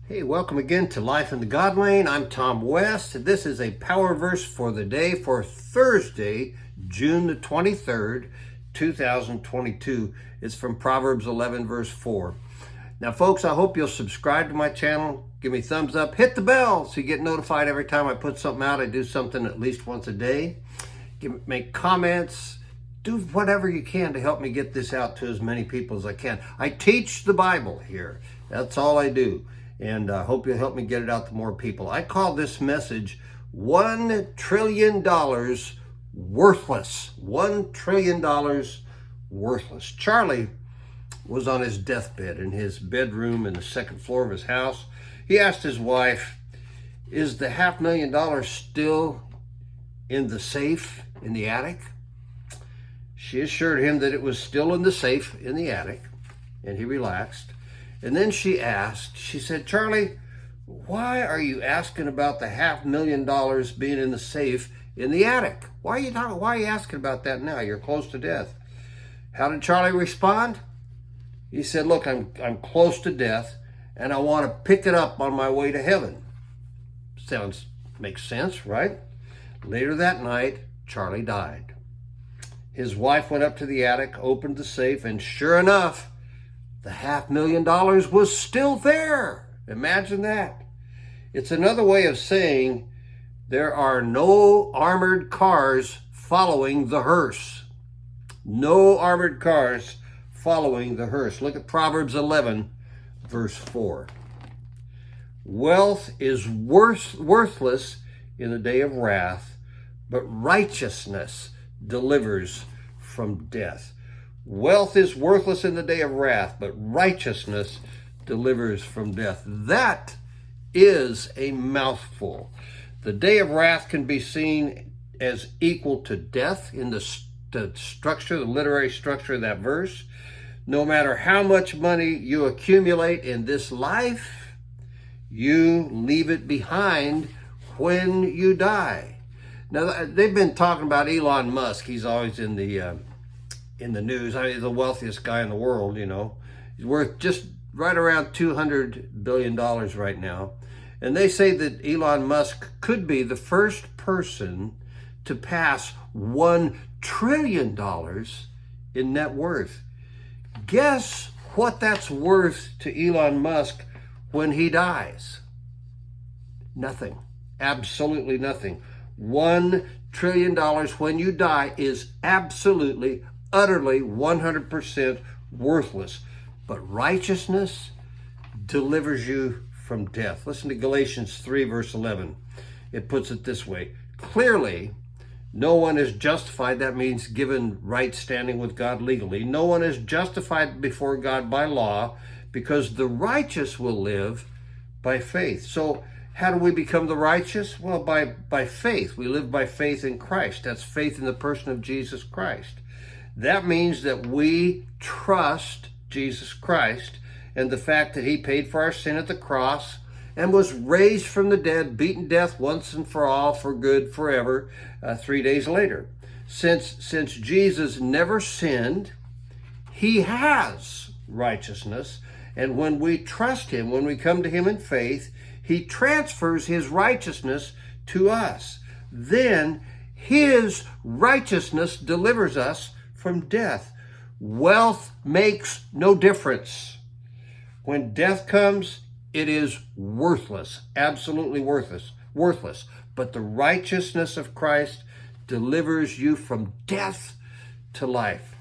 Hey, welcome again to Life in the God Lane. I'm Tom West. This is a power verse for the day for Thursday, June the 23rd, 2022. It's from Proverbs 11, verse 4. Now, folks, I hope you'll subscribe to my channel. Give me a thumbs up. Hit the bell so you get notified every time I put something out. I do something at least once a day. Make comments. Do whatever you can to help me get this out to as many people as I can. I teach the Bible here. That's all I do. And I hope you'll help me get it out to more people. I call this message $1 trillion worthless. $1 trillion worthless. Charlie was on his deathbed in his bedroom in the second floor of his house. He asked his wife, "Is the $500,000 still in the safe in the attic?" She assured him that it was still in the safe in the attic, and he relaxed. And then she said, "Charlie, why are you asking about the $500,000 being in the safe in the attic? Why are you asking about that now? You're close to death." How did Charlie respond? He said, "Look, I'm close to death, and I want to pick it up on my way to heaven." Makes sense, right? Later that night, Charlie died. His wife went up to the attic, opened the safe, and sure enough, the $500,000 was still there. Imagine that. It's another way of saying there are no armored cars following the hearse. No armored cars following the hearse. Look at Proverbs 11, verse 4. Wealth is worthless in the day of wrath, but righteousness delivers from death. Wealth is worthless in the day of wrath, but righteousness delivers from death. That is a mouthful. The day of wrath can be seen as equal to death in the structure, the literary structure of that verse. No matter how much money you accumulate in this life, you leave it behind when you die. Now, they've been talking about Elon Musk. He's always in the news. I mean, he's the wealthiest guy in the world, you know. He's worth just right around $200 billion right now. And they say that Elon Musk could be the first person to pass $1 trillion in net worth. Guess what that's worth to Elon Musk when he dies? Nothing. Absolutely nothing. $1 trillion when you die is absolutely, utterly, 100% worthless. But righteousness delivers you from death. Listen to Galatians 3, verse 11. It puts it this way: clearly, no one is justified. That means given right standing with God legally. No one is justified before God by law, because the righteous will live by faith. So how do we become the righteous? Well, by faith. We live by faith in Christ. That's faith in the person of Jesus Christ. That means that we trust Jesus Christ and the fact that he paid for our sin at the cross and was raised from the dead, beaten death once and for all, for good, forever, 3 days later. Since Jesus never sinned, he has righteousness. And when we trust him, when we come to him in faith, he transfers his righteousness to us. Then his righteousness delivers us from death. Wealth makes no difference. When death comes, it is worthless, absolutely worthless. But the righteousness of Christ delivers you from death to life.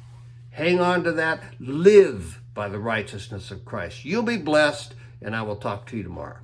Hang on to that. Live by the righteousness of Christ. You'll be blessed, and I will talk to you tomorrow.